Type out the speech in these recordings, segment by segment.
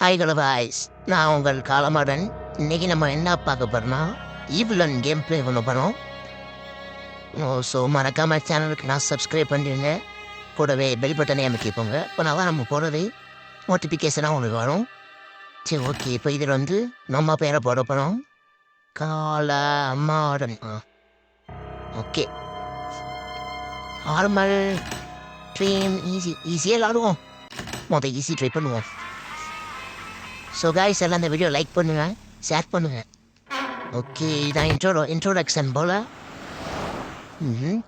Hi hello boys, நான் உங்கள் காலமாடன். இன்னைக்கு நம்ம என்ன பார்க்க போறோம்னா ஈவிலன் கேம் ப்ளே பண்ண போகிறோம். ஸோ மறக்காம சேனலுக்கு நான் சப்ஸ்கிரைப் பண்ணிடுங்க. கூடவே பெல் பட்டனே அமைக்கிப்போங்க. இப்போ தான் நம்ம போகிறது நோட்டிஃபிகேஷனாக உங்களுக்கு வரும். சரி, ஓகே. இப்போ இதில் வந்து நம்ம பேரை போட போகிறோம். காலமாடன். ஓகே. நார்மல் ட்ரீம் ஈஸியாக விளாடுவோம். மொதல் ஈஸி ட்ரை பண்ணுவோம். ஸோ காய்ஸ், எல்லாம் இந்த வீடியோ லைக் பண்ணுங்கள், ஷேர் பண்ணுங்கள். ஓகே, இதான் இன்ட்ரோடக்ஷன் போல்.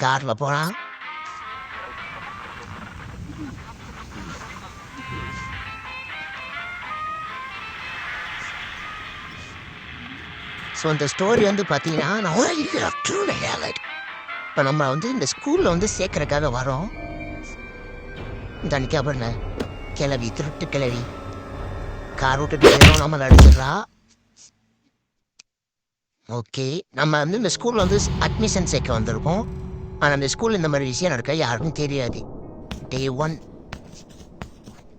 காரில் போகலாம். ஸோ இந்த ஸ்டோரி வந்து பார்த்தீங்கன்னா, இப்போ நம்ம வந்து இந்த ஸ்கூலில் வந்து சேர்க்கறதுக்காக வரோம். இந்த அன்றைக்கி அப்புறம் கிளவி திருட்டு கிளவி கார் விட்டுட்டு நம்மளை அடிச்சிடறா. ஓகே, நம்ம வந்து இந்த ஸ்கூலில் வந்து அட்மிஷன் சேர்க்க வந்திருக்கோம். ஆனால் அந்த ஸ்கூலில் இந்த மாதிரி விஷயம் நடக்க யாருக்கும் தெரியாது. டே 1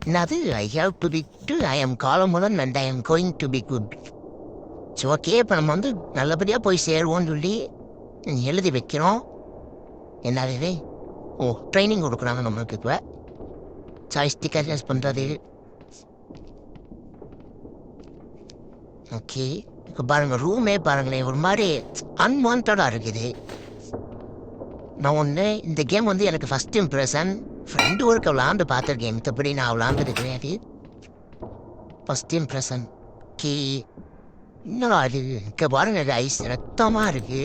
என்னது? I have to be to I am காலமுடன் and I am going to be good. So okay, இப்போ நம்ம வந்து நல்லபடியாக போய் சேருவோம்னு சொல்லி எழுதி வைக்கிறோம். என்னது? ஓ, ட்ரைனிங் கொடுக்குறாங்க நம்மளுக்கு. இப்போ சாய்ஸ்டிக் அட்ஜஸ்ட் பண்ணுறது. ஓகே, இப்போ பாருங்கள், ரூமே பாருங்களேன், ஒரு மாதிரி அன்வான்டாக இருக்குது. நான் ஒன்று, இந்த கேம் வந்து எனக்கு ஃபஸ்ட் இம்ப்ரெஷன். ஃப்ரெண்டு ஒர்க்கு விளாண்டு பார்த்துருக்கேன், மற்றபடி நான் விளாண்டது கிடையாது. First impression. ஓகே, இன்னும் அது இங்கே பாருங்க ஐஸ் ரத்தமாக இருக்கு.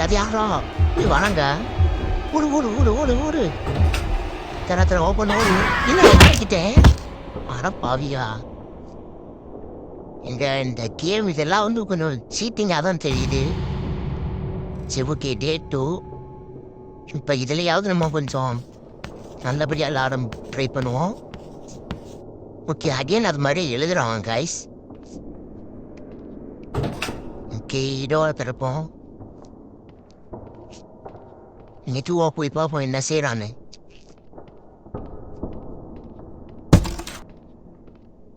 அது யாரா? வராங்க. ஓடு ஓடு ஓடு ஓடு ஓடு. தர ஓப்பன் ஓடு. இல்லை மாட்டிக்கிட்டேன். பாவியா, இந்த கேம் இதெல்லாம் வந்து கொஞ்சம் சீட்டிங்காக தான் தெரியுது. சரி, ஓகே. டே 2. இப்போ இதுலையாவது நம்ம கொஞ்சம் நல்லபடியாக எல்லாரும் ட்ரை பண்ணுவோம். ஓகே, அகைன் அது மாதிரி எழுதுறாங்க கைஸ். ஓகே, இதோட பிறப்போம். நெட்டுவா போய் பார்ப்போம் என்ன செய்கிறான்னு.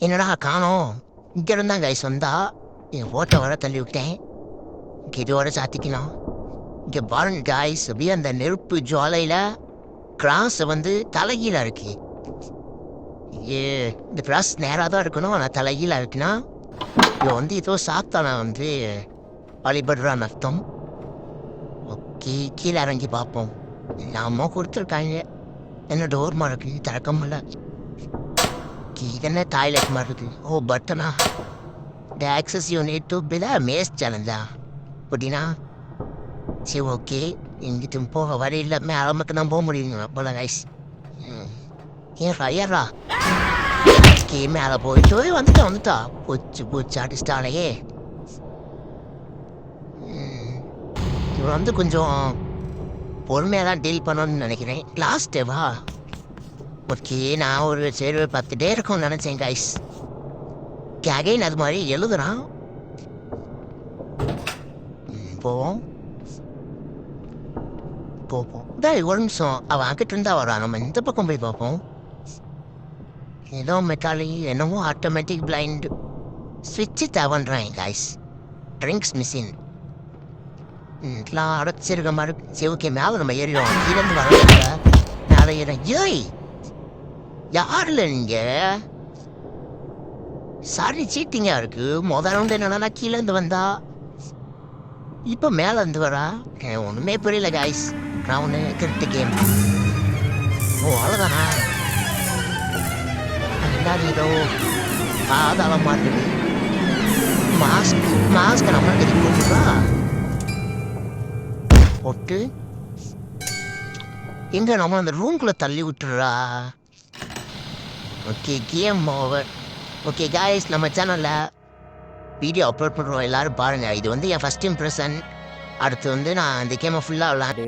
என்னடா காணோம்? இங்கே இருந்தான் கைஸ். வந்தா என் ஓட்டை வர தள்ளி விட்டேன். இதோட சாத்திக்கலாம். இங்கே பாருங்க கைஸ், அப்படியே அந்த நெருப்பு ஜுவாலையில் கிராஸ் வந்து தலைகீழாக இருக்கு. இந்த கிராஸ் நேராக தான் இருக்கணும், ஆனால் தலைகீழாக இருக்குன்னா இவன் வந்து ஏதோ சாத்தானா வந்து வழிபடுறான்னு அர்த்தம். ஓகே, கீழே இறங்கி பார்ப்போம். நாம கொடுத்துருக்காங்க. என்ன டோர்மா இருக்கு, திறக்க முடியல. இதென்ன டாய்லெட் மாதிரி இருக்குது. ஓ, பட்டனா. The access unit to be the maze சேலஞ்சா அப்படின்னா? சரி, ஓகே. எங்கிட்ட போக வழி இல்லை, மேலமக்கு தான் போக முடியுங்க போல கைஸ். ஏறா ஓகே, மேலே போயிட்டு வந்துட்டா போச்சு அடிச்சிட்டாலேயே. இவன் வந்து கொஞ்சம் பொறுமையாக தான் டீல் பண்ணணும்னு நினைக்கிறேன். லாஸ்ட் டேவா? ஓகே, நான் ஒரு சரி 10 டே இருக்கும்னு நினச்சேன் கைஸ். அகைன் அது மாதிரி எழுதுறான். போவோம். ஒரு நிமிஷம், அவன் அங்கிட்டு இருந்தா வரான். நம்ம இந்த பக்கம் போய் பார்ப்போம். ஏதோ மெக்காலி என்னமோ ஆட்டோமேட்டிக் பிளைண்ட் ஸ்விட்சு தேவைன்றான் கைஸ். ட்ரிங்க்ஸ் மிஷின் இதெல்லாம் அடைச்சிருக்க மாதிரி. சரி, ஓகே, மேலே நம்ம ஏறிடுவோம். கீழேருந்து வர மேலே ஏறேன். ஏய், யாருல நீங்க? சாரி, சீட்டிங்கா இருக்கு. முதல் ரவுண்டு என்னன்னா கீழேருந்து வந்தா, இப்போ மேலேருந்து வரா. ஒன்றுமே புரியல கைஸ். நான் ஒன்று கிரிட்டு கேம். ஓ, அவ்வளோதானா? எல்லாரும் ஏதோ பாதாளமாக இருக்குது. மாஸ்க் நம்மளுக்கு இது போட்டுறா போட்டு எங்க நம்ம அந்த ரூம்குள்ளே தள்ளி விட்டுறா. Okay, game over. Okay guys, நம்ம சேனலில் வீடியோ அப்லோட் பண்ணுறோம், எல்லோரும் பாருங்கள். இது வந்து என் ஃபஸ்ட் இம்ப்ரெஷன். அடுத்து வந்து நான் இந்த கேமை ஃபுல்லாக விளாண்டு